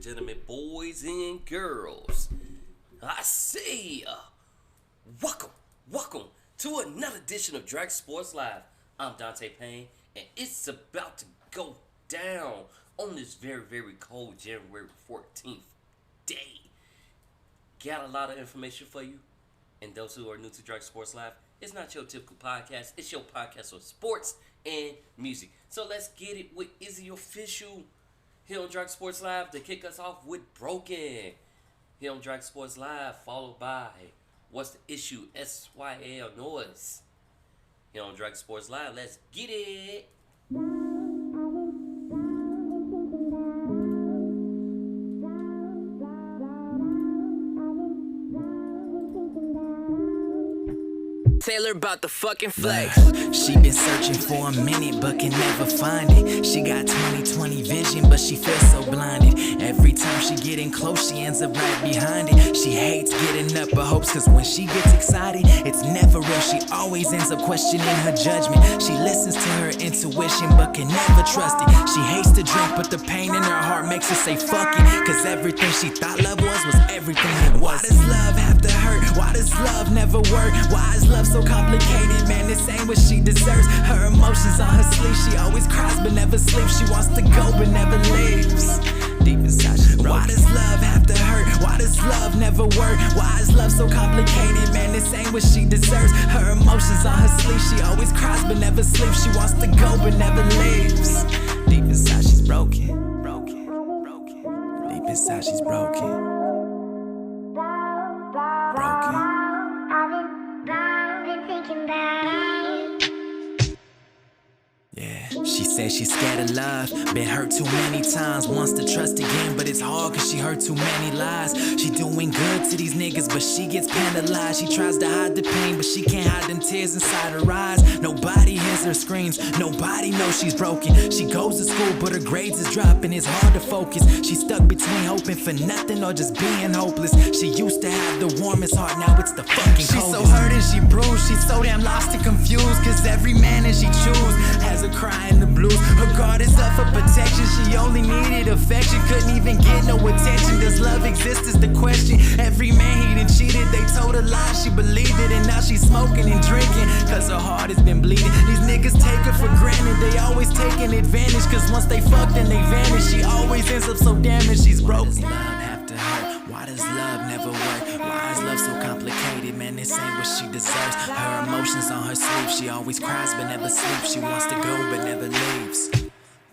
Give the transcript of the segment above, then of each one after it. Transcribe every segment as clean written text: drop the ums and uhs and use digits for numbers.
gentlemen, boys and girls, I say, welcome to another edition of Drag Sports Live. I'm Donte Payne, and it's about to go down on this very, very cold January 14th day. Got a lot of information for you, and those who are new to Drag Sports Live, it's not your typical podcast. It's your podcast on sports and music. So let's get it with Izzy Official here on Drag Sports Live to kick us off with Broken. Here on Drag Sports Live, followed by What's the Issue? SYL Noise. Here on Drag Sports Live, let's get it. Taylor about the fucking flex. She been searching for a minute but can never find it. She got 20/20 vision but she feels so blinded. Every time she getting close she ends up right behind it. She hates getting up her hopes cause when she gets excited it's never real. She always ends up questioning her judgment. She listens to her intuition but can never trust it. She hates to drink but the pain in her heart makes her say fuck it. Cause everything she thought love was everything it was. Why does love have to hurt? Why does love never work? Why is love so complicated? Man, this ain't what she deserves. Her emotions on her sleeve. She always cries but never sleeps. She wants to go but never leaves. Deep inside she's broken. Why does love have to hurt? Why does love never work? Why is love so complicated? Man, this ain't what she deserves. Her emotions on her sleeve. She always cries but never sleeps. She wants to go but never leaves. Deep inside she's broken. Deep inside she's broken. She says she's scared of love, been hurt too many times, wants to trust again, but it's hard cause she heard too many lies. She doing good to these niggas, but she gets penalized. She tries to hide the pain, but she can't hide them tears inside her eyes. Nobody hears her screams, nobody knows she's broken. She goes to school, but her grades is dropping, it's hard to focus. She's stuck between hoping for nothing or just being hopeless. She used to have the warmest heart, now it's the fucking coldest. She's so hurt and she bruised, she's so damn lost and confused. Cause every man that she choose has her crying the blues. Her guard is up for protection. She only needed affection, couldn't even get no attention. Does love exist is the question. Every man he done cheated, they told her lies, she believed it. And now she's smoking and drinking cause her heart has been bleeding. These niggas take her for granted, they always taking advantage. Cause once they fuck then they vanish. She always ends up so damaged, she's broken. Why does love have to hurt? Why does love never work? Why is love so complicated? Man, this ain't what she deserves. Her emotions on her sleeve. She always cries but never sleeps. She wants to go but never leaves.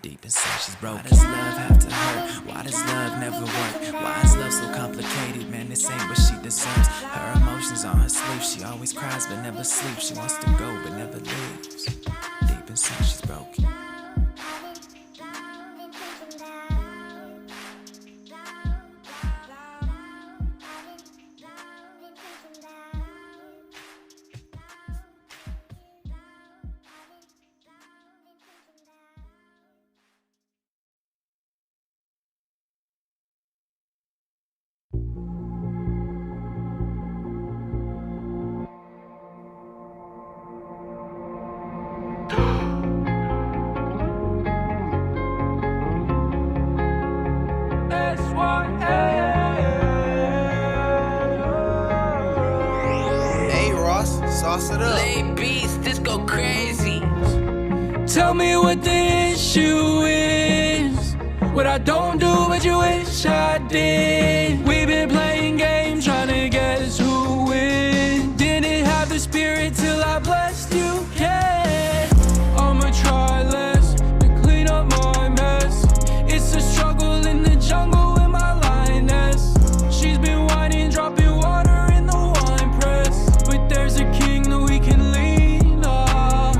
Deep inside she's broken. Why does love have to hurt? Why does love never work? Why is love so complicated? Man, this ain't what she deserves. Her emotions on her sleeve. She always cries but never sleeps. She wants to go but never leaves. Deep inside she's broken. Lay beats, this go crazy. Tell me what the issue is. What I don't do, but you wish I did. We've been playing games, trying to guess who wins. Didn't have the spirit till I blessed you, yeah. I'ma try less to clean up my mess. It's a struggle in the jungle with my lioness. She's been whining, dropping water in the wine press. But there's a king that we can lean on,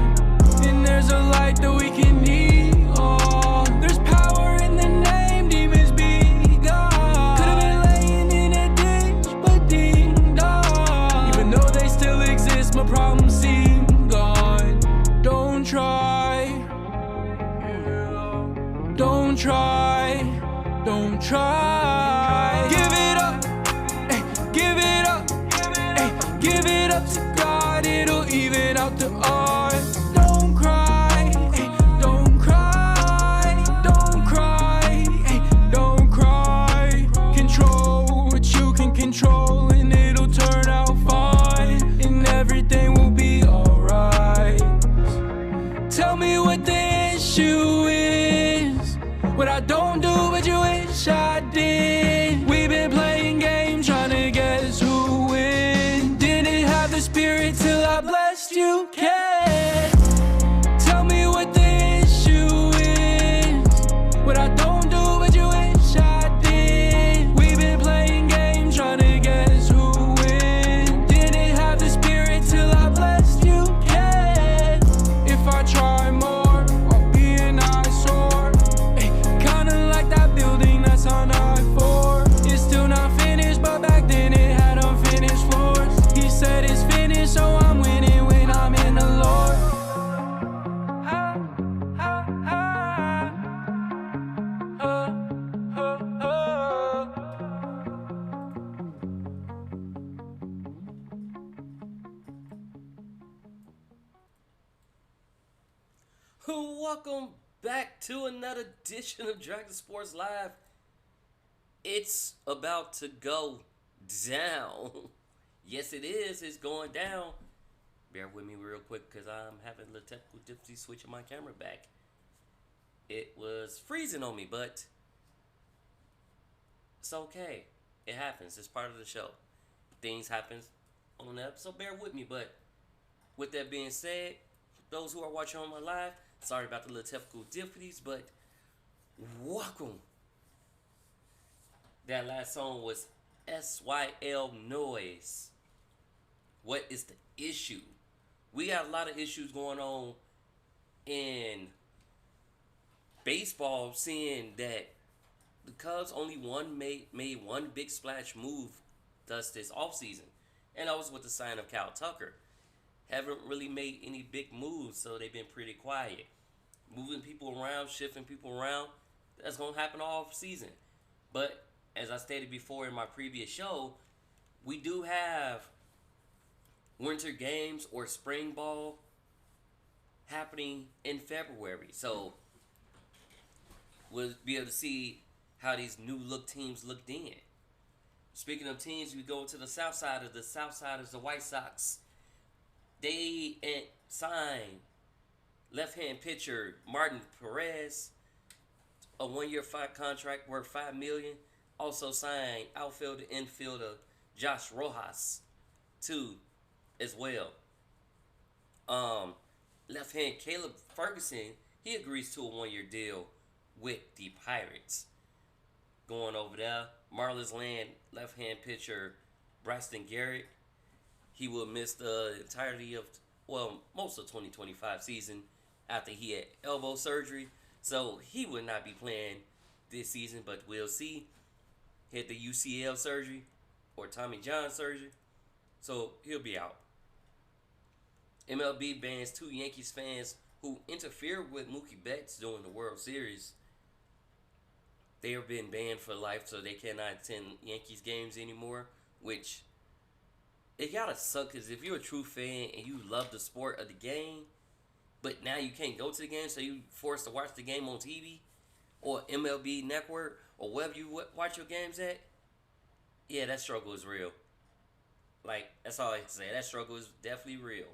and there's a light that we can need on. There's power in the name, demons be gone. Could've been laying in a ditch, but ding dong. Even though they still exist, my problems seem gone. Don't try, don't try, don't try. Give it up, ay, give it up, ay, give it up to God, it'll even out the odds. Don't cry, ay, don't cry, don't cry, ay, don't cry. Welcome back to another edition of Dragon Sports Live. It's about to go down. Yes, it is. It's going down. Bear with me real quick because I'm having a little technical difficulty switching my camera back. It was freezing on me, but it's okay. It happens. It's part of the show. Things happen on the episode. Bear with me, but with that being said, those who are watching on my live, sorry about the little technical difficulties, but welcome. That last song was SYL Noise. What is the issue? We got a lot of issues going on in baseball, seeing that the Cubs only made one big splash move thus this offseason, and that was with the sign of Cal Tucker. Haven't really made any big moves, so they've been pretty quiet. Moving people around, shifting people around, that's going to happen all season. But as I stated before in my previous show, we do have winter games or spring ball happening in February. So we'll be able to see how these new look teams looked in. Speaking of teams, we go to the south side of the White Sox. They signed left-hand pitcher Martin Perez, a one-year contract worth $5 million. Also signed outfielder infielder Josh Rojas, too, as well. Left-hand Caleb Ferguson, he agrees to a one-year deal with the Pirates. Going over there, Marlins land left-hand pitcher Braxton Garrett. He will miss the entirety of, most of 2025 season after he had elbow surgery. So he will not be playing this season, but we'll see. He had the UCL surgery or Tommy John surgery. So he'll be out. MLB bans 2 Yankees fans who interfered with Mookie Betts during the World Series. They have been banned for life, so they cannot attend Yankees games anymore, which it gotta suck, because if you're a true fan and you love the sport of the game, but now you can't go to the game, so you forced to watch the game on TV or MLB Network or wherever you watch your games at, yeah, that struggle is real. Like, that's all I can say. That struggle is definitely real.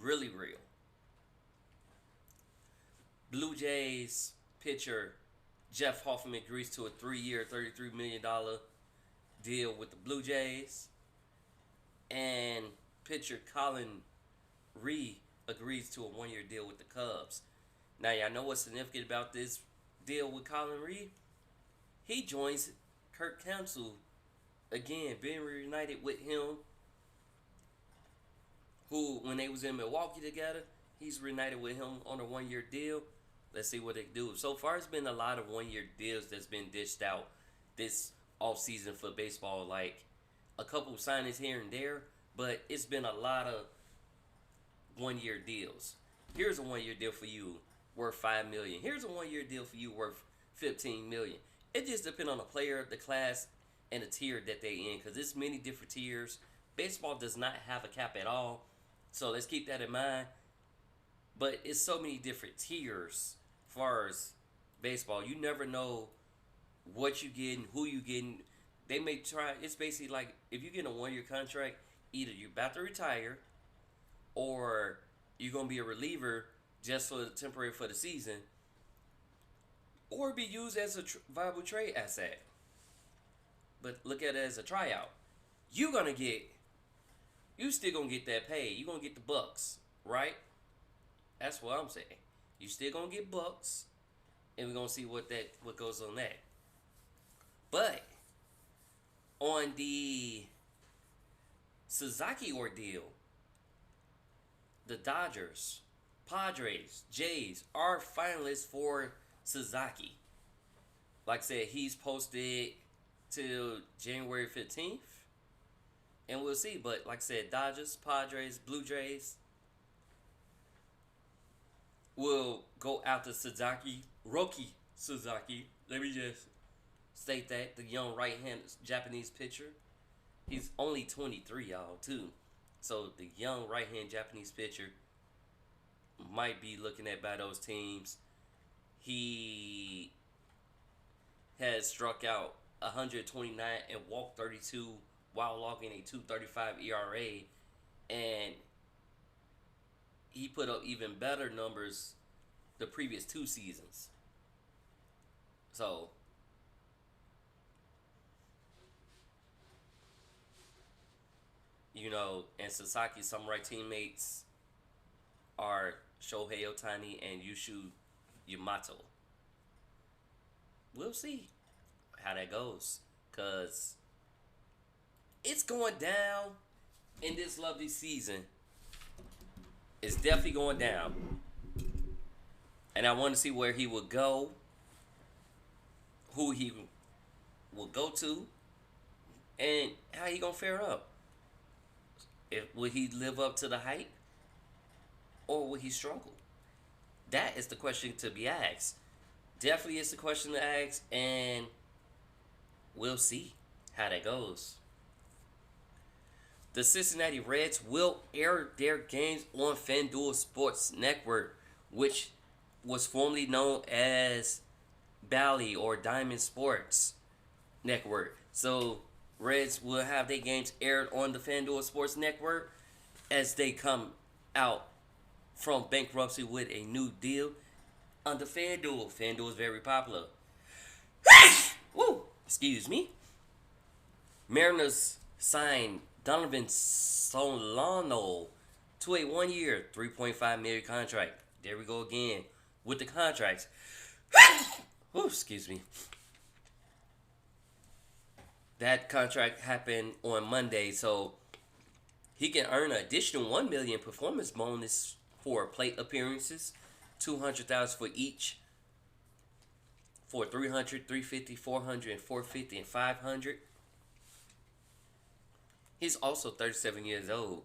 Really real. Blue Jays pitcher Jeff Hoffman agrees to a 3-year, $33 million deal with the Blue Jays. And pitcher Colin Reed agrees to a 1-year deal with the Cubs. Now, y'all know what's significant about this deal with Colin Reed? He joins Kurt Counsell again, being reunited with him, who, when they was in Milwaukee together, he's reunited with him on a 1-year deal. Let's see what they do. So far, it's been a lot of 1-year deals that's been dished out this offseason for baseball. Like, a couple signings here and there, but it's been a lot of 1-year deals. Here's a 1-year deal for you worth $5 million. Here's a 1-year deal for you worth $15 million. It just depends on the player, the class, and the tier that they in, because there's many different tiers. Baseball does not have a cap at all, so let's keep that in mind. But it's so many different tiers as far as baseball. You never know what you getting, who you getting. They may try. It's basically like if you get a 1-year contract, either you're about to retire, or you're gonna be a reliever just for temporary for the season, or be used as a viable trade asset. But look at it as a tryout. You still gonna get that pay. You gonna get the bucks, right? That's what I'm saying. You still gonna get bucks, and we're gonna see what goes on that. But on the Sasaki ordeal, the Dodgers, Padres, Jays are finalists for Sasaki. Like I said, he's posted till January 15th, and we'll see. But like I said, Dodgers, Padres, Blue Jays will go after Sasaki, Roki Sasaki. Let me just state that, the young right-hand Japanese pitcher. He's only 23, y'all, too. So the young right-hand Japanese pitcher might be looking at by those teams. He has struck out 129 and walked 32 while logging a 2.35 ERA, and he put up even better numbers the previous 2 seasons. So, and Sasaki Samurai teammates are Shohei Ohtani and Yushu Yamato. We'll see how that goes, because it's going down in this lovely season. It's definitely going down. And I want to see where he will go, who he will go to, and how he going to fare up. Will he live up to the hype, or will he struggle? That is the question to be asked. Definitely is the question to ask, and we'll see how that goes. The Cincinnati Reds will air their games on FanDuel Sports Network, which was formerly known as Bally or Diamond Sports Network. So Reds will have their games aired on the FanDuel Sports Network as they come out from bankruptcy with a new deal under FanDuel. FanDuel is very popular. Woo! Excuse me. Mariners signed Donovan Solano to a 1-year, $3.5 million contract. There we go again with the contracts. Woo, excuse me. That contract happened on Monday, so he can earn an additional $1 million performance bonus for plate appearances, $200,000 for each, for 300, 350, 400, and 450, and 500. He's also 37 years old,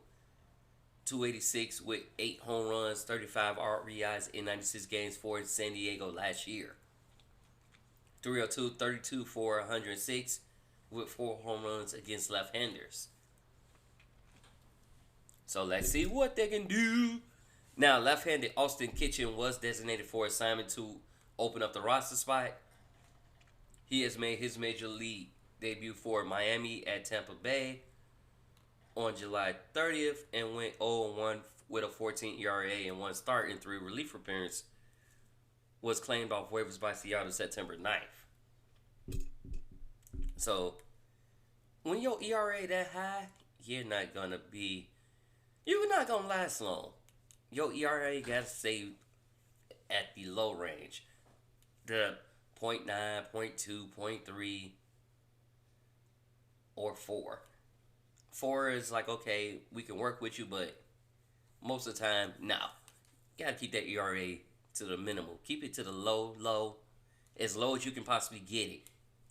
286 with 8 home runs, 35 RBIs in 96 games for San Diego last year. 302, 32 for 106 with 4 home runs against left-handers. So let's see what they can do. Now, left-handed Austin Kitchen was designated for assignment to open up the roster spot. He has made his major league debut for Miami at Tampa Bay on July 30th and went 0-1 with a 14 ERA and 1 start in 3 relief appearances. Was claimed off waivers by Seattle September 9th. So, when your ERA that high, you're not going to last long. Your ERA got to stay at the low range. The 0.9, 0.2, 0.3, or 4. 4 is like, okay, we can work with you, but most of the time, no. You got to keep that ERA to the minimum. Keep it to the low, as low as you can possibly get it.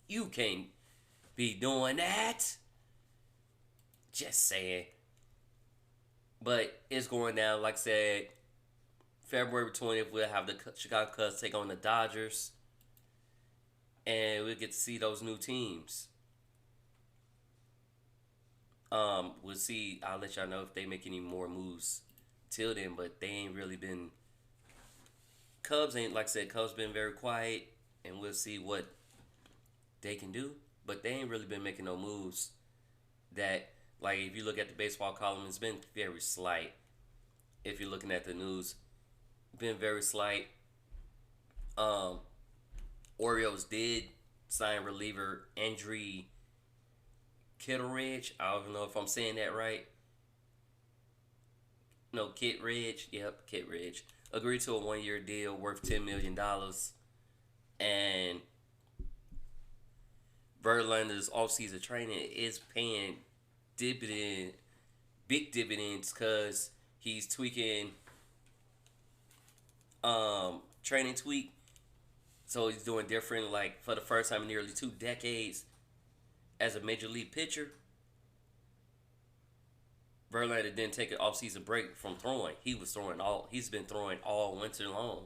You can't be doing that. Just saying. But it's going down. Like I said, February 20th, we'll have the Chicago Cubs take on the Dodgers. And we'll get to see those new teams. We'll see. I'll let y'all know if they make any more moves till then. But they ain't really been... Cubs ain't, like I said, Cubs been very quiet. And we'll see what they can do. But they ain't really been making no moves that... Like, if you look at the baseball column, it's been very slight. If you're looking at the news, been very slight. Orioles did sign reliever Andre Kittredge. I don't know if I'm saying that right. No, Kittredge. Yep, Kittredge. Agreed to a 1-year deal worth $10 million. And Verlander's offseason training is paying big dividends, because he's tweaking training tweak. So he's doing different, like, for the first time in nearly 2 decades as a major league pitcher. Verlander didn't take an off-season break from throwing. He's been throwing all winter long.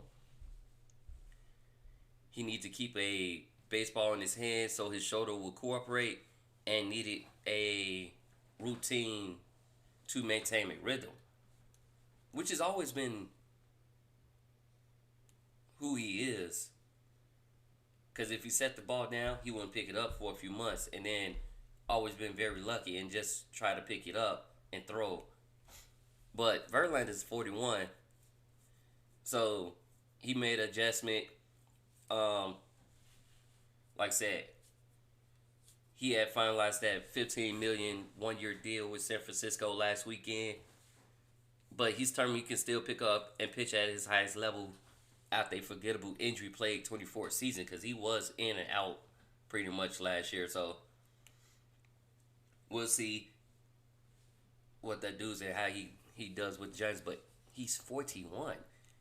He needs to keep a baseball in his hand so his shoulder will cooperate, and needed a routine to maintain a rhythm, which has always been who he is. Because if he set the ball down, he wouldn't pick it up for a few months, and then always been very lucky and just try to pick it up and throw. But Verlander is 41, so he made an adjustment. Like I said, he had finalized that $15 million one-year deal with San Francisco last weekend. But he's determined he can still pick up and pitch at his highest level after a forgettable injury-plagued 24th season, because he was in and out pretty much last year. So we'll see what that does and how he does with the Giants. But he's 41.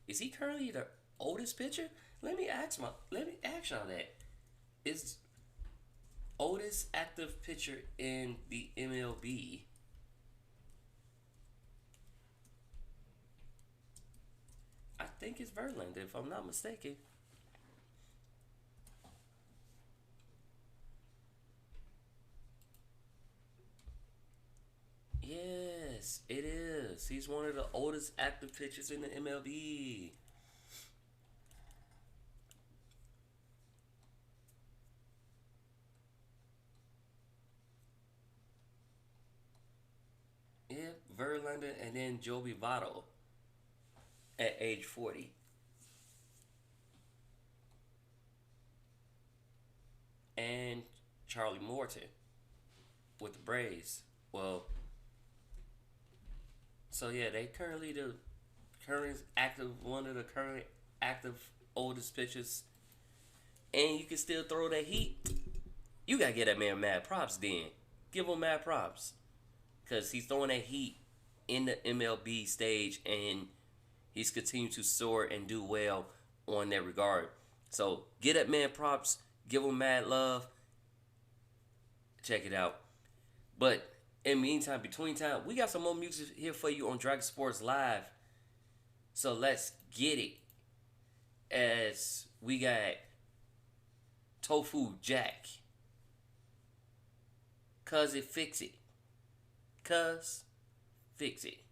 Is he currently the oldest pitcher? Let me ask y'all that. Is oldest active pitcher in the MLB? I think it's Verlander, if I'm not mistaken. Yes, it is. He's one of the oldest active pitchers in the MLB. Yeah, Verlander and then Joey Votto at age 40. And Charlie Morton with the Braves. Well, so yeah, they currently one of the current active oldest pitchers. And you can still throw that heat. You gotta get that man mad props then. Give him mad props. Because he's throwing that heat in the MLB stage, and he's continued to soar and do well on that regard. So get that man props. Give him mad love. Check it out. But in the meantime, between time, we got some more music here for you on Dragon Sports Live. So let's get it. As we got Tofu Jack. Cuz it fix it. Cuz fix it.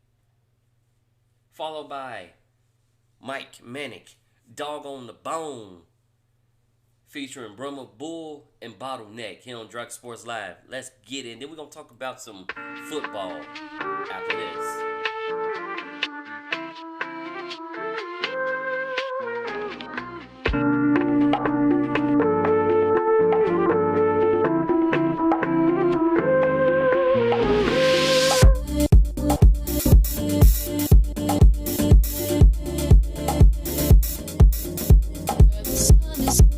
Followed by Mike Manic, Dog on the Bone, featuring Brahma Bull and Bottleneck here on Drug Sports Live. Let's get in. Then we're going to talk about some football after this. Sun is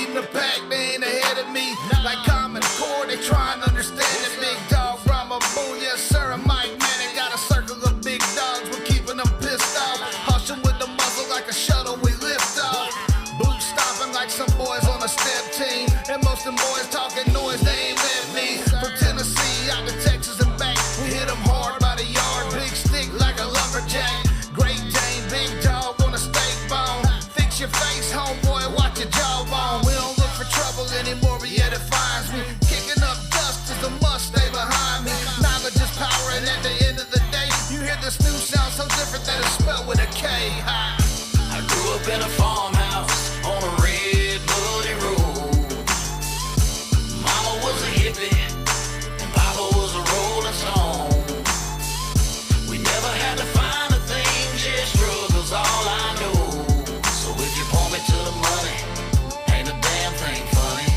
leading the pack, they ain't ahead of me. Like Common Core, they trying to understand it. Big dog, Brahma, Boom, yes sir, and Mike, man, they got a circle of big dogs. We're keeping them pissed off. Hushing with the muzzle like a shuttle, we lift off. Boot stomping like some boys on a step team. And most of them boys talking noise, they ain't with me. From Tennessee out to Texas and back, we hit them hard by the yard. Big stick like a lumberjack. Great Dane, big dog on a steak bone. Fix your face, homeboy, watch your jawbone. We don't look for trouble anymore, but yet it finds me. Kicking up dust is a must, stay behind me. Knowledge is power, and at the end of the day, you hear this new sound so different that it's spelled with a K. Ha. I grew up in a farmhouse on a red muddy road. Mama was a hippie and Papa was a rolling stone. We never had to find a thing, just struggles all I know. So if you point me to the money, ain't a damn thing funny.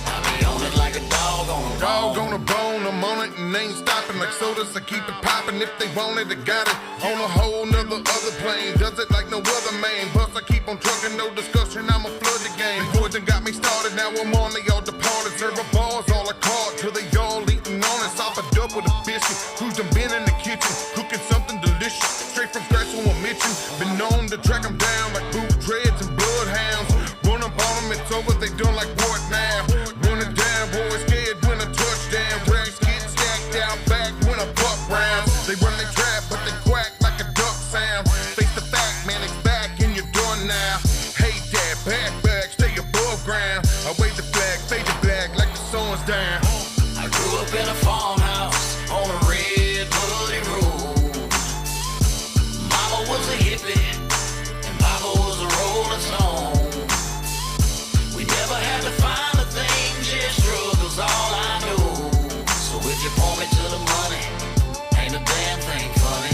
I be on it like a dog on a bone. Dog on a bone, I'm on it and ain't stopping like sodas. I keep it popping. If they want it, they got it. On a whole nother other plane, does it like no other man. Plus I keep on trucking, no discussion, I'ma flood the game. These boys done got me started, now I'm on, they all departed. Serve a bars all I caught, till they all eating on it. Sop it up with a biscuit, who's done been in the kitchen, cooking something delicious. Straight from scratch on a mission, been known to track them down like boot dreads and bloodhounds. Run up on them, it's over, they done like what now? Run it down, boys scared when I touchdown. Racks get stacked out back when I buck rounds. They run their trap, but they quack like a duck sound. Face the fact, man, it's back and you're done now. Hate that, back, stay above ground. I wave the flag, fade to black like the sun's down. I grew up in a farmhouse on a red muddy road. Mama was a hippie and Papa was a rolling stone. We never had to find a thing, just struggles all I know. So if you point me to the money, ain't a damn thing funny.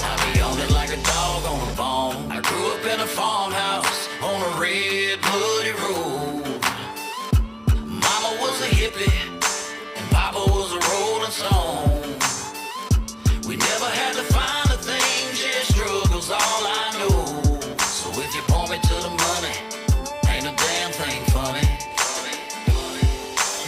I be on it like a dog on a bone. I grew up in a farmhouse on a red muddy road. Mama was a hippie and Papa was a rolling stone. We never had to find a thing, just struggles all I know. So if you point me to the money, ain't a damn thing funny.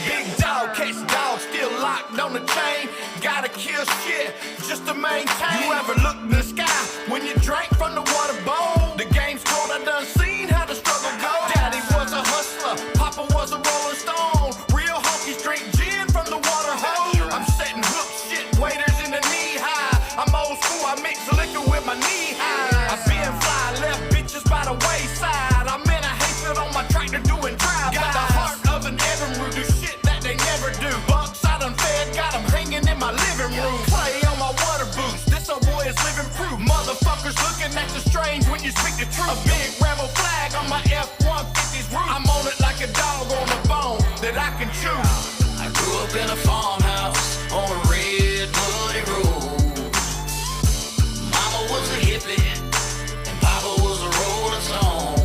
Big dog, catch dog, still locked on the chain. Gotta kill shit just to maintain. You ever look in the sky when you drank from the water bowl? The game's cold, I done seen how the struggle goes. Daddy was a hustler, Papa was a rolling stone. Real honkies drink gin from the water hole. I'm setting hook shit, waiters in the knee high. I'm old school, I mix liquor with my knee high. I been fly, left bitches by the wayside. I'm in a hayfield on my tractor doing drive-bys. Got the heart of an Evinrude, do shit that they never do. Bucks I done fed, got them hanging in my living room. Play on my water boots, this old boy is living proof. Motherfuckers looking at you strange when you speak the truth. A big rebel flag on my F-150's roof. I'm on it like a dog on a bone that I can chew. I grew up in a farmhouse on a red muddy road. Mama was a hippie and Papa was a rolling stone.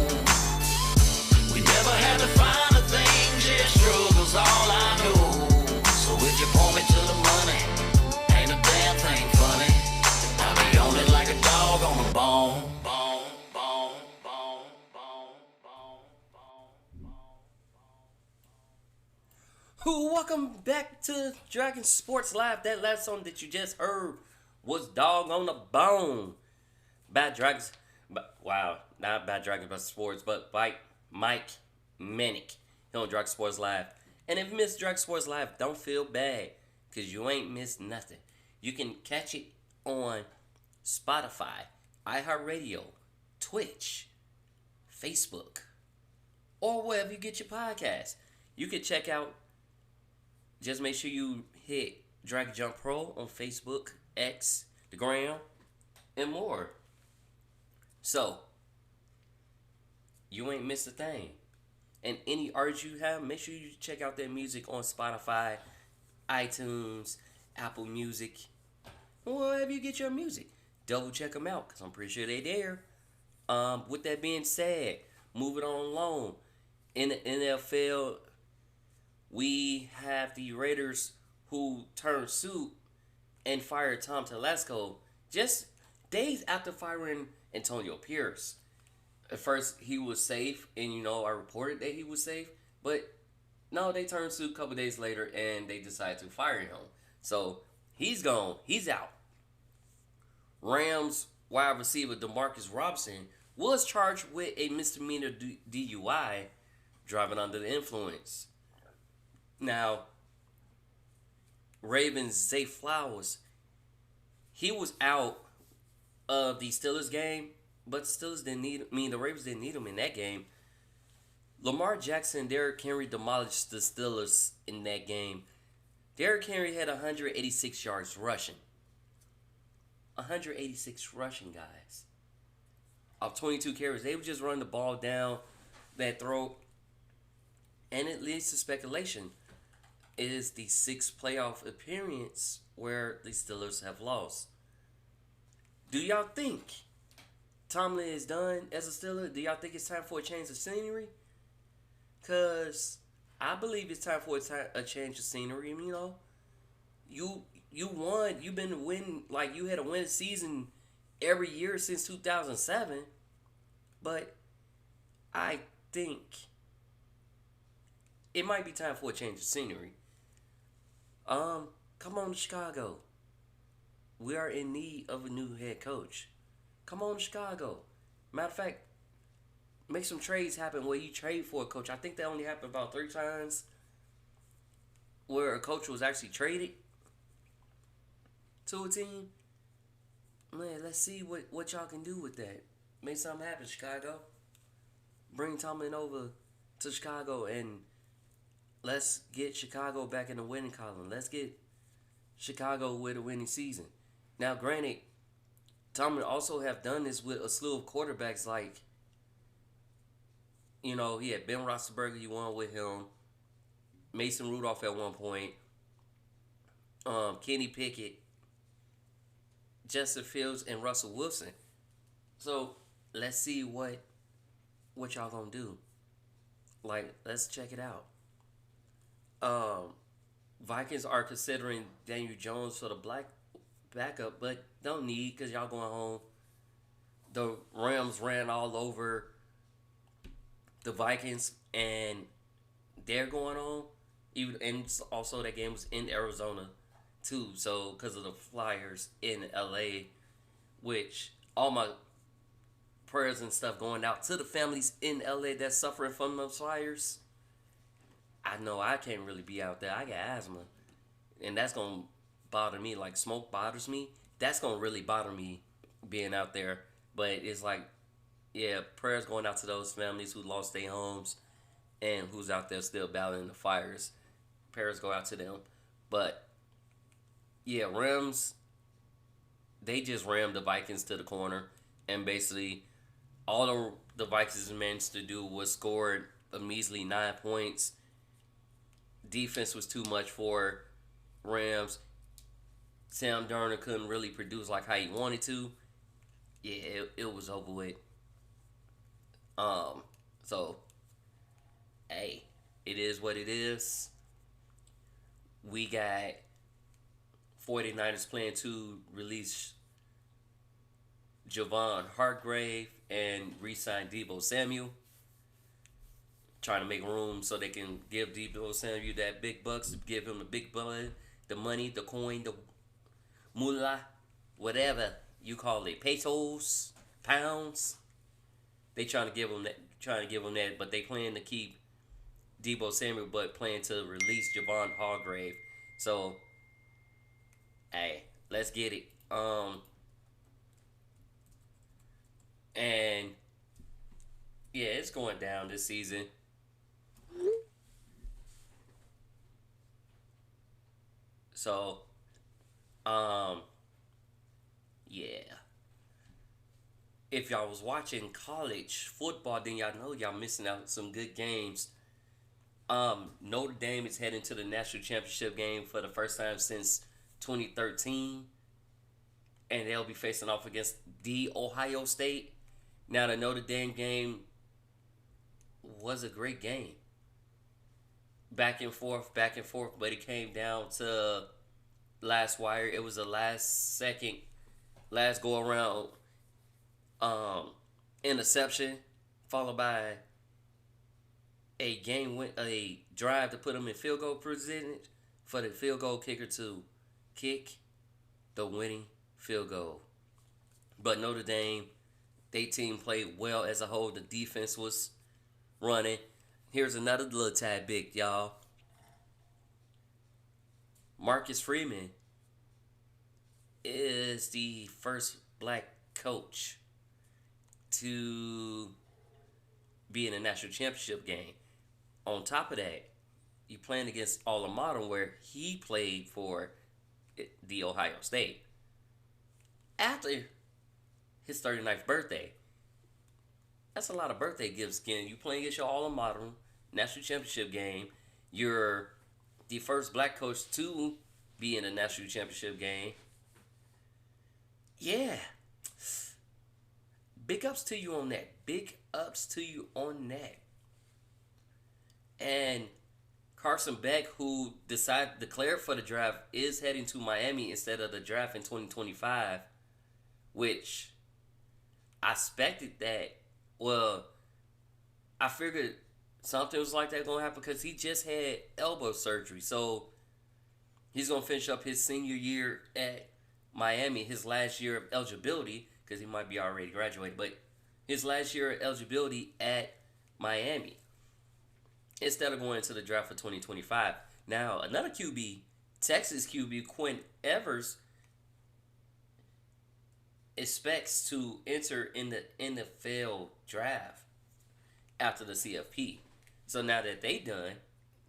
We never had to find a thing, just struggles all I know. So if you point me to the money, ain't a damn thing funny. I be on it like a dog on a bone. Welcome back to Dragon Sports Live. That last song that you just heard was Dog on the Bone by Dragons. Wow, not by Dragons but Sports, but by Mike Manic here on Dragon Sports Live. And if you missed Dragon Sports Live, don't feel bad, because you ain't missed nothing. You can catch it on Spotify, iHeartRadio, Twitch, Facebook, or wherever you get your podcast. You can check out. Just make sure you hit Dragon Jump Pro on Facebook, X, the Gram, and more. So, you ain't missed a thing. And any artists you have, make sure you check out their music on Spotify, iTunes, Apple Music, wherever you get your music. Double check them out, because I'm pretty sure they're there. With that being said, moving on along. In the NFL, we have the Raiders who turned suit and fired Tom Telesco just days after firing Antonio Pierce. At first, he was safe, and I reported that he was safe, but no, they turned to a couple days later, and they decided to fire him. So he's gone. He's out. Rams wide receiver Demarcus Robinson was charged with a misdemeanor DUI, driving under the influence. Now, Ravens Zay Flowers, he was out of the Steelers game, but the Steelers didn't need. The Ravens didn't need him in that game. Lamar Jackson, Derrick Henry demolished the Steelers in that game. Derrick Henry had 186 yards rushing. 186 rushing, guys. Of 22 carries, they would just run the ball down that throat, and it leads to speculation. It is the 6th playoff appearance where the Steelers have lost. Do y'all think Tomlin is done as a Steeler? Do y'all think it's time for a change of scenery? Because I believe it's time for a change of scenery. You won. You've been winning. Like, you had a winning season every year since 2007. But I think it might be time for a change of scenery. Come on, Chicago. We are in need of a new head coach. Come on, Chicago. Matter of fact, make some trades happen where you trade for a coach. I think that only happened about 3 times where a coach was actually traded to a team. Man, let's see what y'all can do with that. Make something happen, Chicago. Bring Tomlin over to Chicago and let's get Chicago back in the winning column. Let's get Chicago with a winning season. Now, granted, Tomlin also have done this with a slew of quarterbacks. Like, he had Ben Roethlisberger. You won with him. Mason Rudolph at one point. Kenny Pickett, Justin Fields, and Russell Wilson. So let's see what y'all gonna do. Like, let's check it out. Vikings are considering Daniel Jones for the backup, but don't need because y'all going home. The Rams ran all over the Vikings, and they're going on. And also that game was in Arizona too. So because of the Flyers in LA, which all my prayers and stuff going out to the families in LA that's suffering from those fires. I know I can't really be out there. I got asthma, and that's gonna bother me. Like, smoke bothers me. That's gonna really bother me being out there. But it's like, yeah, prayers going out to those families who lost their homes and who's out there still battling the fires. Prayers go out to them. But yeah, Rams, they just rammed the Vikings to the corner, and basically all the Vikings managed to do was scored a measly 9 points. Defense was too much for Rams. Sam Darnold couldn't really produce like how he wanted to. Yeah, it was over with. So, hey, it is what it is. We got 49ers planning to release Javon Hargrave and re-sign Deebo Samuel. Trying to make room so they can give Deebo Samuel that big bucks, give him the big blood, the money, the coin, the moolah, whatever you call it, pesos, pounds. They trying to give him that, but they plan to keep Deebo Samuel, but plan to release Javon Hargrave. So, hey, let's get it. And yeah, it's going down this season. So, yeah. If y'all was watching college football, then y'all know y'all missing out on some good games. Notre Dame is heading to the national championship game for the first time since 2013. And they'll be facing off against the Ohio State. Now, the Notre Dame game was a great game. Back and forth, but it came down to last wire. It was the last go around interception followed by a drive to put them in field goal percentage for the field goal kicker to kick the winning field goal. But Notre Dame, they team played well as a whole. The defense was running. Here's another little tad bit, y'all. Marcus Freeman is the first black coach to be in a national championship game. On top of that, you playing against Alma Mater, where he played for the Ohio State. After his 39th birthday, that's a lot of birthday gifts again. You playing against your Alma Mater national championship game. You're the first black coach to be in a national championship game. Yeah. Big ups to you on that. Big ups to you on that. And Carson Beck, who declared for the draft, is heading to Miami instead of the draft in 2025, which I expected that. Well, I figured something was like that going to happen because he just had elbow surgery. So he's going to finish up his senior year at Miami, his last year of eligibility, because he might be already graduated, but his last year of eligibility at Miami instead of going into the draft for 2025. Now, another QB, Texas QB Quinn Evers, expects to enter in the NFL draft after the CFP. So now that they done,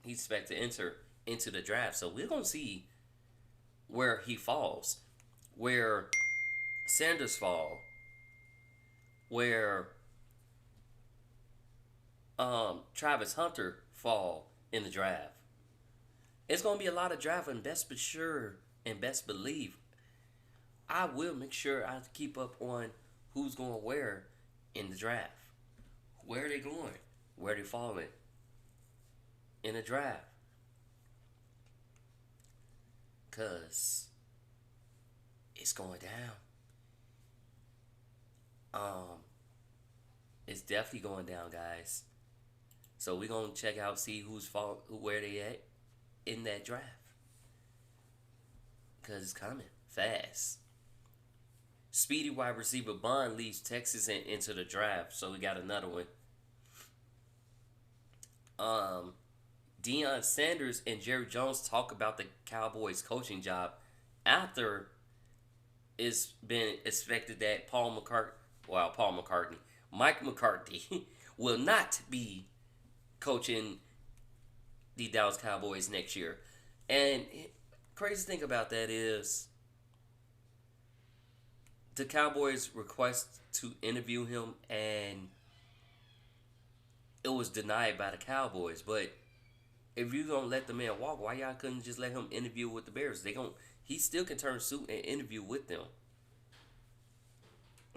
he expects to enter into the draft. So we're going to see where he falls, where Sanders fall, where Travis Hunter fall in the draft. It's going to be a lot of draft, and best be sure and best believe I will make sure I keep up on who's going where in the draft. Where are they going? Where are they falling in the draft? Because it's going down. It's definitely going down, guys. So we're going to check out, see where they at in that draft. Because it's coming fast. Speedy wide receiver Bond leaves Texas and into the draft. So we got another one. Deion Sanders and Jerry Jones talk about the Cowboys coaching job after it's been expected that Mike McCarthy will not be coaching the Dallas Cowboys next year. And crazy thing about that is the Cowboys request to interview him, and it was denied by the Cowboys. But if you don't let the man walk, why y'all couldn't just let him interview with the Bears? He still can turn suit and interview with them.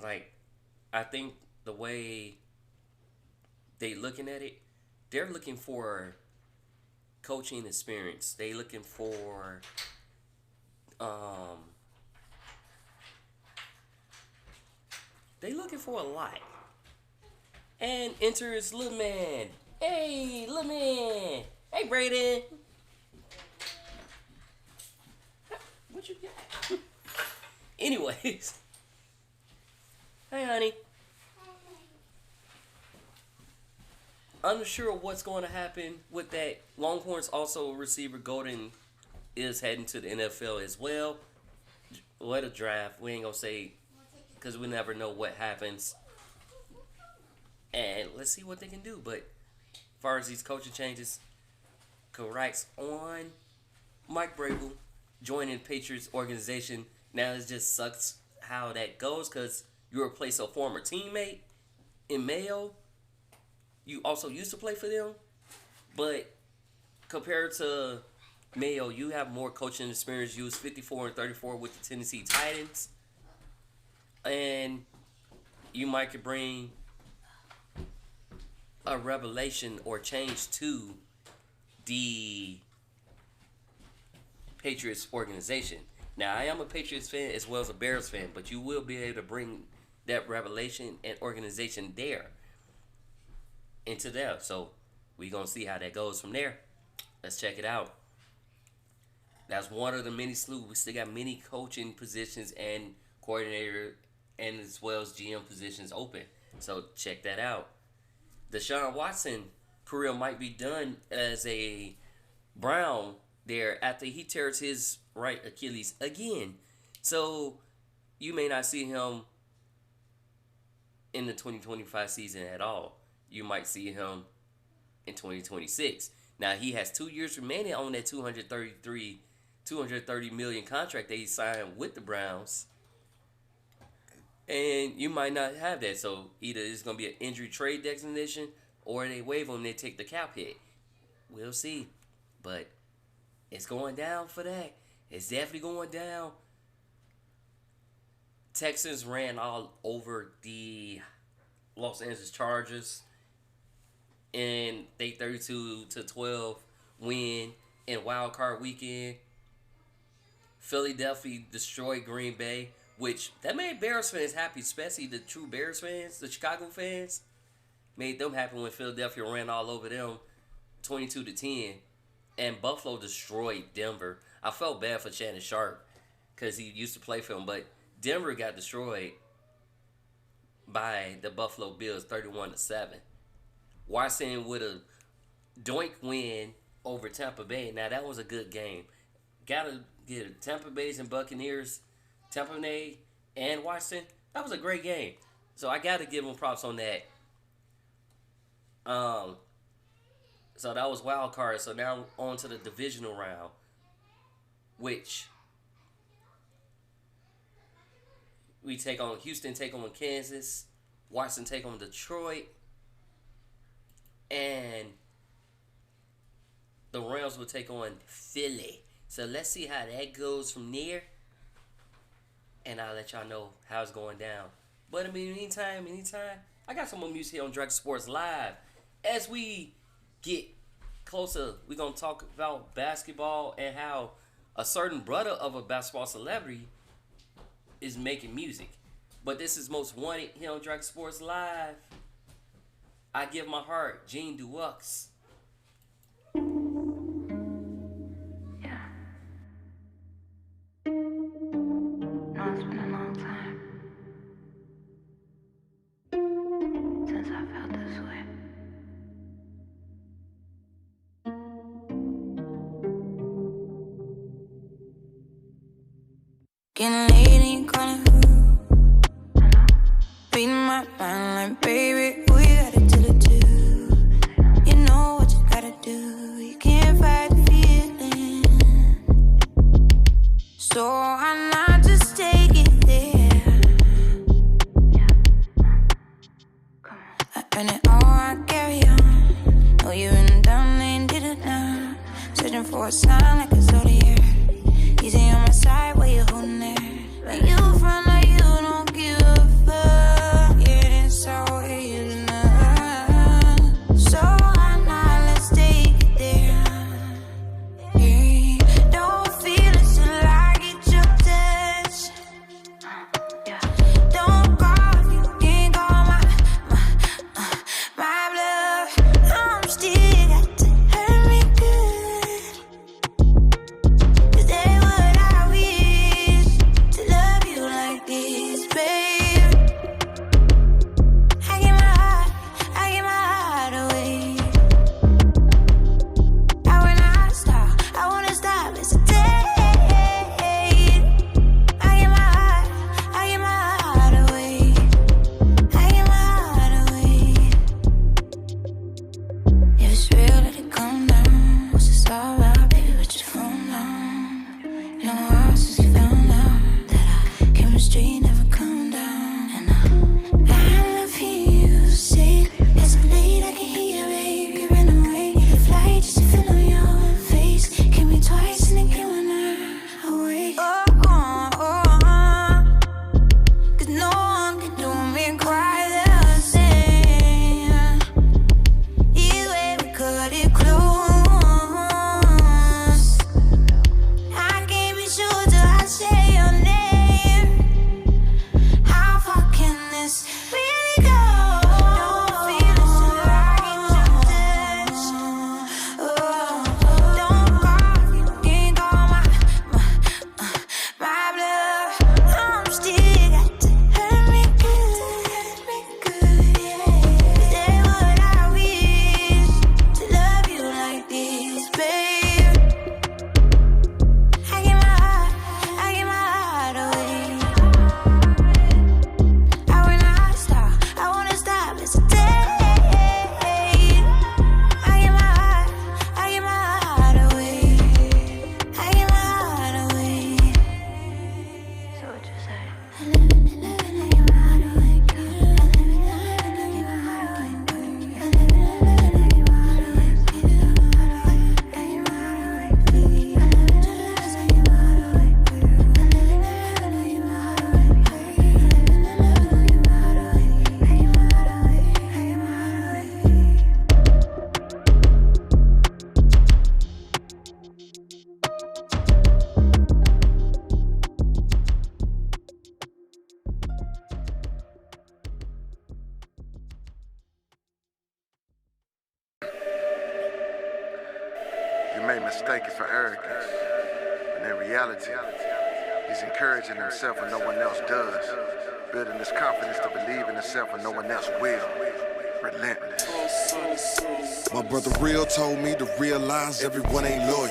Like, I think the way they looking at it, they're looking for coaching experience. They looking for a lot. And enters little man. Hey, little man. Hey, Brayden. What you got? Anyways. Hey, honey. Unsure what's going to happen with that. Longhorns also receiver Golden is heading to the NFL as well. What a draft. We ain't going to say, because we never know what happens. And let's see what they can do. But as far as these coaching changes, corrects on Mike Vrabel joining Patriots organization. Now it just sucks how that goes, because you replace a former teammate in Mayo. You also used to play for them, but compared to Mayo, you have more coaching experience. You was 54-34 with the Tennessee Titans, and you might could bring a revelation or change to the Patriots organization. Now, I am a Patriots fan as well as a Bears fan, but you will be able to bring that revelation and organization there. into there. So we gonna see how that goes from there. Let's check it out. That's one of the many slew. We still got many coaching positions and coordinator and as well as GM positions open. So check that out. Deshaun Watson career might be done as a Brown there after he tears his right Achilles again. So you may not see him in the 2025 season at all. You might see him in 2026. Now he has 2 years remaining on that $230 million contract that he signed with the Browns. And you might not have that. So either it's going to be an injury trade designation or they waive him and they take the cap hit. We'll see. But it's going down for that. It's definitely going down. Texans ran all over the Los Angeles Chargers in they 32-12 win in Wild Card Weekend. Philadelphia destroyed Green Bay, which that made Bears fans happy, especially the true Bears fans, the Chicago fans. Made them happy when Philadelphia ran all over them 22-10. And Buffalo destroyed Denver. I felt bad for Shannon Sharp because he used to play for him, but Denver got destroyed by the Buffalo Bills 31-7. Washington with a doink win over Tampa Bay. Now that was a good game. Gotta get Tampa Bay's and Buccaneers, Tampa Bay and Washington. That was a great game. So I gotta give them props on that. So that was wild card. So now on to the divisional round, which we take on Houston, take on Kansas, Washington take on Detroit, and the Rams will take on Philly. So let's see how that goes from there, and I'll let y'all know how it's going down. But in the meantime, I got some more music here on Drag Sports Live. As we get closer, we're going to talk about basketball and how a certain brother of a basketball celebrity is making music. But this is Most Wanted here on Drag Sports Live. I Give My Heart, Gene Duux. Yeah. No, it's been a long time since I felt this way. Getting late and you calling who? Reading my mind like, baby, who you gotta tell it to? You know what you gotta do. You can't fight the feeling. So why not just take it there? Come on. I earn it all, I carry on. Know you're in the down lane, did it now. Searching for a sign like a zodiac. Easy on my side, where you holding there? Like you front like you don't give a fuck. Yeah, it's always enough. So why not, let's take it there. Yeah. Don't feel it till I get your touch. Yeah. Don't call if you can't call my bluff. I'm still got to hurt me good. may mistake it for arrogance. But in reality, he's encouraging himself when no one else does. Building his confidence to believe in himself when no one else will. Relentless. My brother Real told me to realize everyone ain't loyal.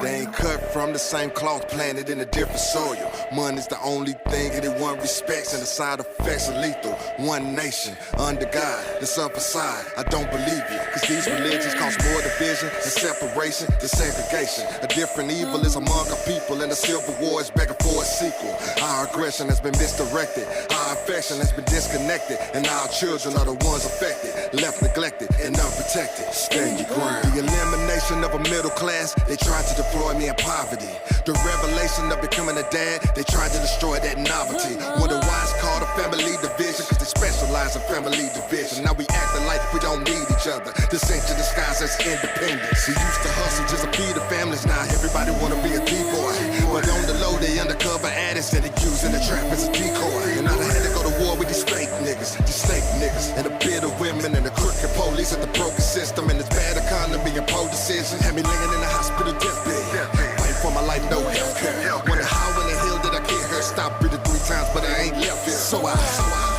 They ain't cut from the same cloth, planted in a different soil. Money's the only thing anyone respects, and the side effects are lethal. One nation, under God, the upper side. I don't believe it, cause these religions cause more division and separation than segregation. A different evil is among our people, and the civil war is begging for a sequel. Our aggression has been misdirected, our affection has been disconnected, and our children are the ones affected, left neglected and unprotected. Stand your ground. The elimination of a middle class, they tried to deploy me in poverty. The revelation of becoming a dad, they tried to destroy that novelty. Wonder why it's called a family division, cause they specialize in family division. Now we acting like we don't need each other. This ain't your disguise as independence. We used to hustle just to feed the families, now everybody wanna be a D-boy. But on the low, they undercover addicts and they using the trap as a decoy. And now they had to go to war with these fake niggas, these snake niggas, and the bitter women and the crooked police and the broken system and this bad economy and poor decisions. Had me laying in the hospital deathbed, fighting for my life, no healthcare. Wonder how in the hell did I get here? Stop breathing 3 times, but I ain't left here. So I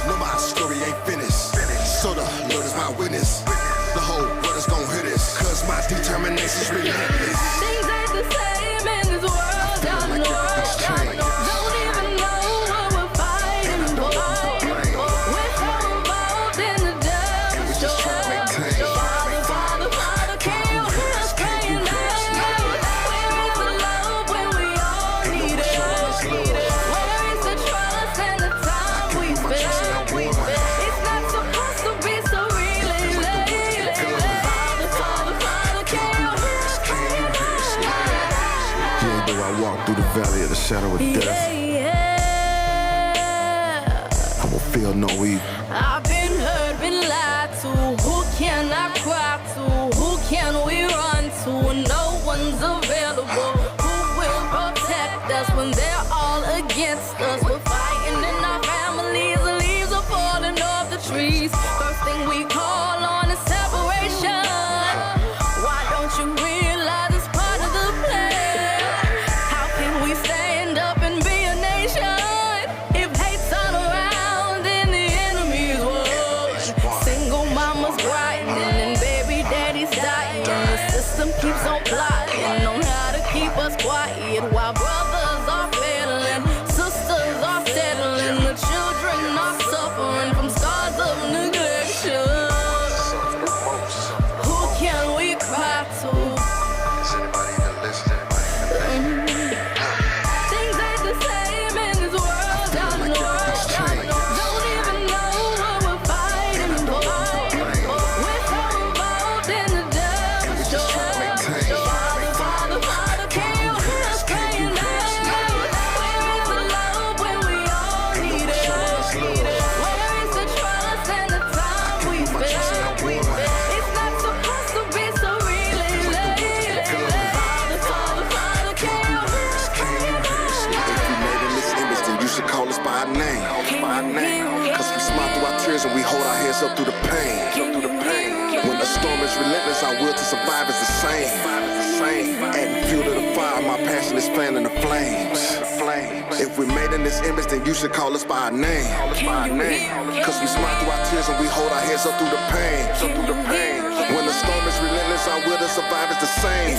know my story ain't finished. So the Lord is my witness. The whole world is gon' hear this, cause my determination's relentless. Things ain't the same in this world, down in the world. Don't even know what we're fighting for. We're so involved in the devil's show. Father, Father, can you hear us praying now? Where is the love when we all need it? Where is the trust and the time we spend? It's not supposed to be so really late. Father, can you hear us praying now? Yeah, though I walk through the valley of the shadow of death, I will feel no evil. I've been hurt, been lied to. Who can I cry to? Who can we run to? No one's available. Who will protect us when they're all against us? We're fighting in our families. The leaves are falling off the trees. First thing we call on is separation. Why don't you realize it's part of the plan? How can we stand up and be a nation if hate's all around and the enemy's won? Single mamas grinding and baby daddy's dying. The system keeps on plotting on how to keep us quiet while brothers are failing, sisters are settling, the children are suffering from scars of neglection. Who can we cry to? Is anybody even listening? Things ain't the same in this world, down in the world. Don't even know what we're fighting for. We're so involved in the devil's show. Father, can you hear us praying now? Where is the love when we all need it? Where is the trust and the time we spend? It's not supposed to be so really late. Father, can you hear us praying now? If we made in this image, then you should call us by our name. Cause we smile through our tears and we hold our heads up through the pain. When the storm is relentless, our will to survive is the same. Adding fuel to the fire, my passion is fanning the flames. If we made in this image, then you should call us by our name. Cause we smile through our tears and we hold our heads up through the pain. When the storm is relentless, our will to survive is the same.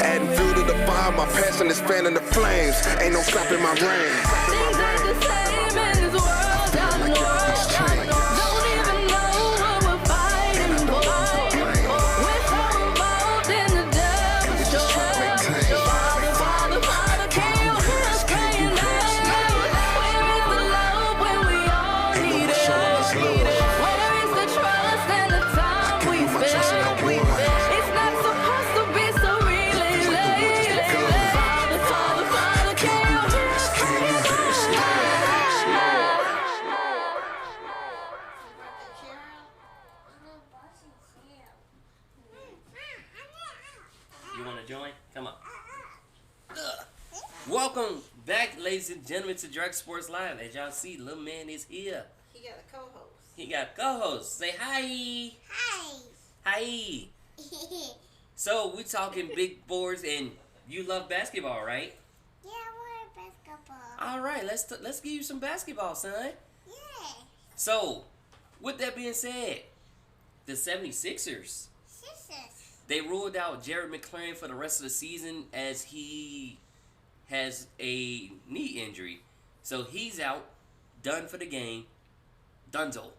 Adding fuel to the fire, my passion is fanning the flames. Ain't no stopping my rain. Things ain't the same in this world, down in the world. Don't even know what we're fighting for. We're so involved in the devil's show. Father, can you hear us praying now? Where is the love when we all need it? Where is the trust and the time we spend? It's not supposed to be so really late. Father, can you hear us praying now? You want to join? Come on. Welcome back, ladies and gentlemen, to Drag Sports Live. As y'all see, little man is here. He got a co-host. He got co-host. Say hi. Hi. Hi. So we talking big boards, and you love basketball, right? Yeah, I want basketball. All right, let's give you some basketball, son. Yeah. So, with that being said, the 76ers, Sisters. they ruled out Jared McLaren for the rest of the season as he has a knee injury. So he's out, done for the game. Dunzo.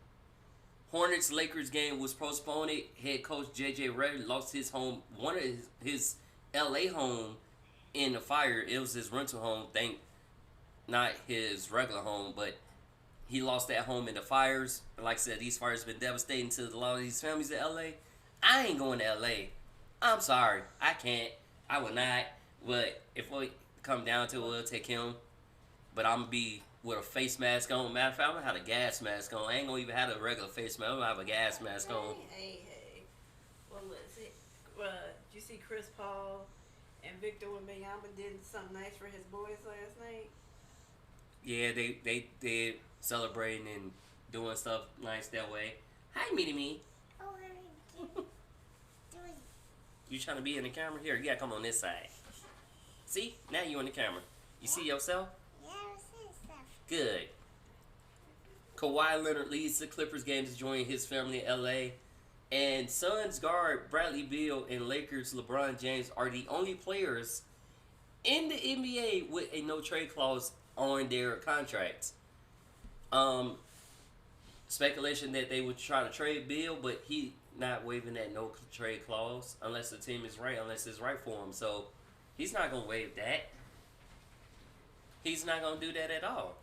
Hornets Lakers game was postponed. Head coach JJ Redick lost his home, one of his LA home in the fire. It was his rental home, not his regular home, but he lost that home in the fires. Like I said, these fires have been devastating to a lot of these families in LA. I ain't going to LA. I'm sorry. I can't. I would not. But if we come down to it, we'll take him. But I'm going to be with a face mask on. Matter of fact, I'm going to have a gas mask on. I ain't going to even have a regular face mask. I'm going to have a gas mask on. Hey. Well, let's see. Did you see Chris Paul and Victor Wembanyama did something nice for his boys last night? Yeah, they did celebrating and doing stuff nice that way. Hi, me. Oh, doing. You trying to be in the camera? Here, you got to come on this side. See? Now you in the camera. You see yourself? Yeah, I see stuff. Good. Kawhi Leonard leads the Clippers game to join his family in LA. And Suns guard Bradley Beal and Lakers LeBron James are the only players in the NBA with a no trade clause on their contracts. Speculation that they would try to trade Beal, but he not waiving that no trade clause unless the team is right, unless it's right for him. So he's not gonna waive that. He's not gonna do that at all.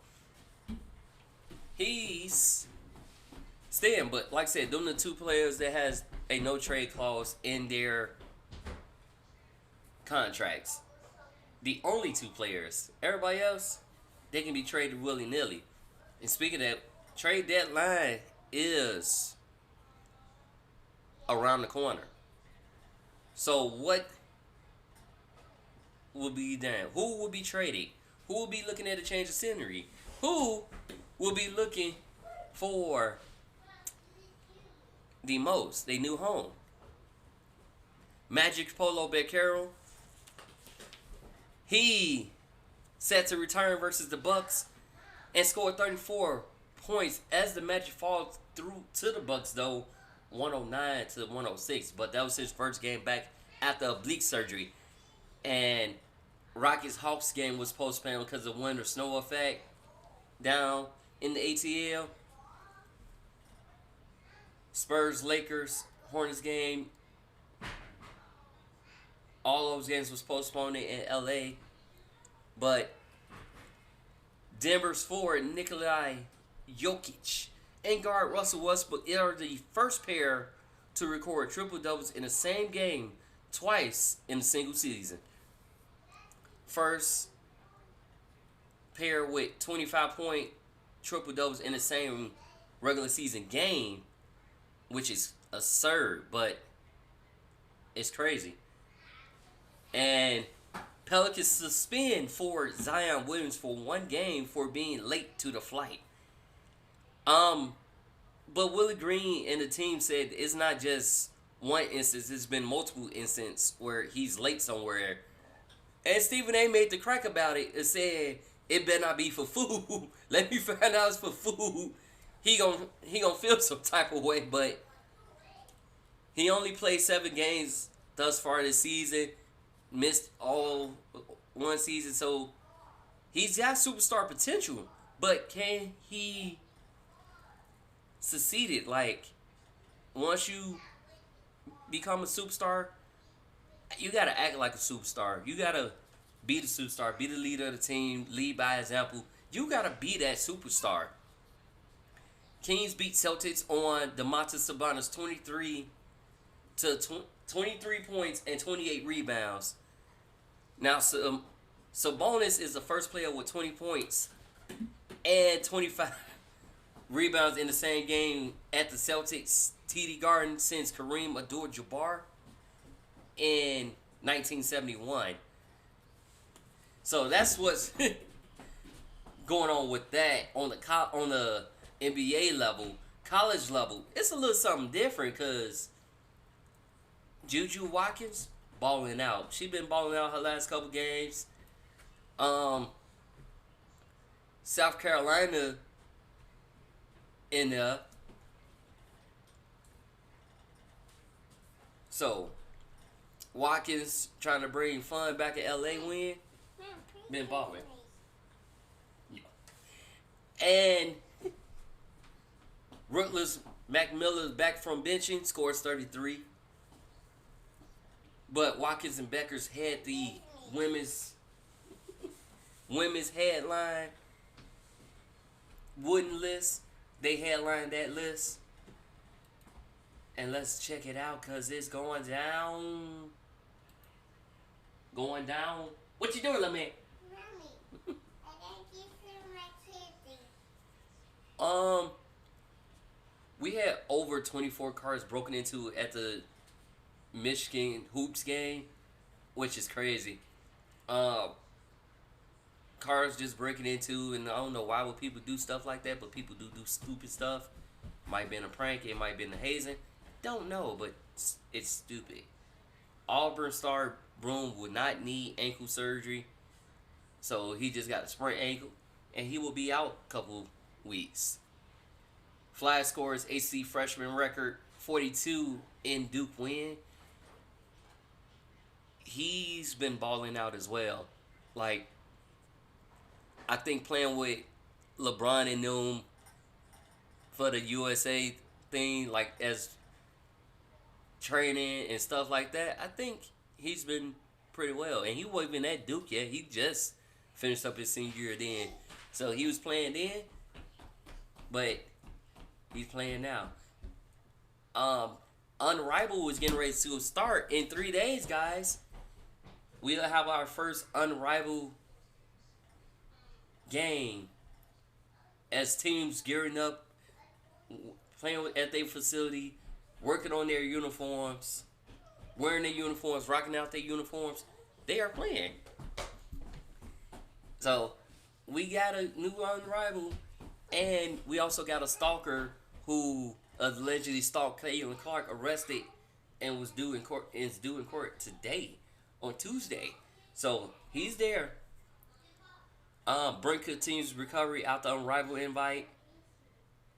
He's staying, but like I said, them the two players that has a no trade clause in their contracts. The only two players. Everybody else, they can be traded willy-nilly. And speaking of that, trade deadline is around the corner. So what will be done? Who will be traded? Who will be looking at a change of scenery? Who will be looking for the most, their new home? Magic Polo Beccaro. He set to return versus the Bucks and scored 34 points as the Magic fall through to the Bucks, though 109 to 106. But that was his first game back after oblique surgery. And Rockets Hawks game was postponed because of winter snow effect down in the ATL. Spurs Lakers Hornets game, all those games was postponed in LA. But Denver's forward Nikolai Jokic and guard Russell Westbrook are the first pair to record triple doubles in the same game twice in a single season. First pair with 25-point triple doubles in the same regular season game, which is absurd, but it's crazy. And Pelicans suspend for Zion Williams for one game for being late to the flight. But Willie Green and the team said it's not just one instance, it's been multiple instances where he's late somewhere. And Stephen A made the crack about it and said it better not be for food. Let me find out it's for food. He gonna feel some type of way, but he only played 7 games thus far this season. Missed all one season, so he's got superstar potential. But can he succeed it? Like, once you become a superstar, you gotta act like a superstar. You gotta be the superstar, be the leader of the team, lead by example. You gotta be that superstar. Kings beat Celtics on Domantas Sabonis 23 points and 28 rebounds. Now, Sabonis is the first player with 20 points and 25 rebounds in the same game at the Celtics TD Garden since Kareem Abdul-Jabbar in 1971. So that's what's going on with that on the NBA level. College level, it's a little something different because Juju Watkins balling out. She been balling out her last couple games. South Carolina in there. So Watkins trying to bring fun back at LA win. Been balling. And Rutgers Mac Miller's back from benching, scores 33. But Watkins and Beckers had the women's headline wooden list. They headlined that list. And let's check it out because it's going down. Going down. What you doing, little man? Mommy, I gotta give you my candy. We had over 24 cars broken into at the Michigan Hoops game, which is crazy. Cars just breaking into, and I don't know why would people do stuff like that, but people do stupid stuff. Might have been a prank, it might have been the hazing. Don't know, but it's stupid. Auburn star Broom would not need ankle surgery, so he just got a sprained ankle, and he will be out a couple weeks. Flash scores AC freshman record 42 in Duke win. He's been balling out as well. Like, I think playing with LeBron and them for the USA thing, like as training and stuff like that, I think he's been pretty well. And he wasn't even at Duke yet. He just finished up his senior year then. So he was playing then, but he's playing now. Unrivaled was getting ready to start in 3 days, guys. We'll have our first Unrivaled game as teams gearing up, playing at their facility, working on their uniforms, wearing their uniforms, rocking out their uniforms. They are playing. So we got a new Unrivaled, and we also got a stalker who allegedly stalked Caitlin Clark, arrested and was due in court. Is due in court today, on Tuesday. So he's there. Brink continues recovery after Unrivaled invite,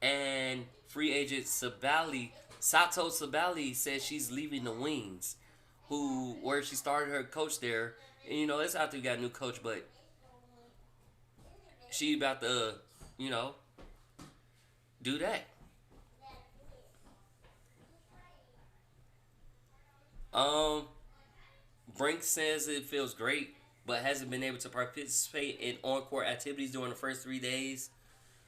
and free agent Sato Sabali says she's leaving the Wings, where she started her coach there. And you know, it's after we got a new coach, but she about to, do that. Brink says it feels great, but hasn't been able to participate in on-court activities during the first 3 days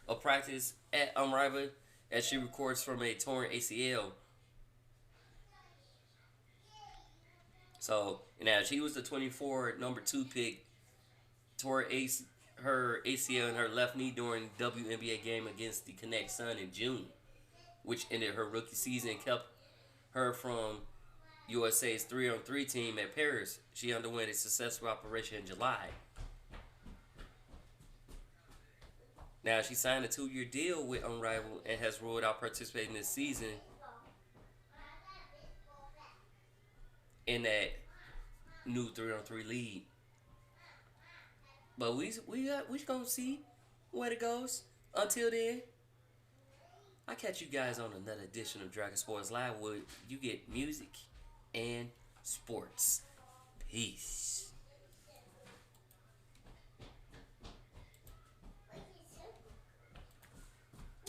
of practice at Unrivaled as she records from a torn ACL. So, now she was the 24 number 2 pick, tore her ACL in her left knee during the WNBA game against the Connect Sun in June, which ended her rookie season and kept her from USA's 3-on-3 team at Paris. She underwent a successful operation in July. Now, she signed a 2-year deal with Unrivaled and has ruled out participating this season in that new 3-on-3 league. But we gonna see where it goes. Until then, I catch you guys on another edition of Dragon Sports Live, where you get music and sports. Peace.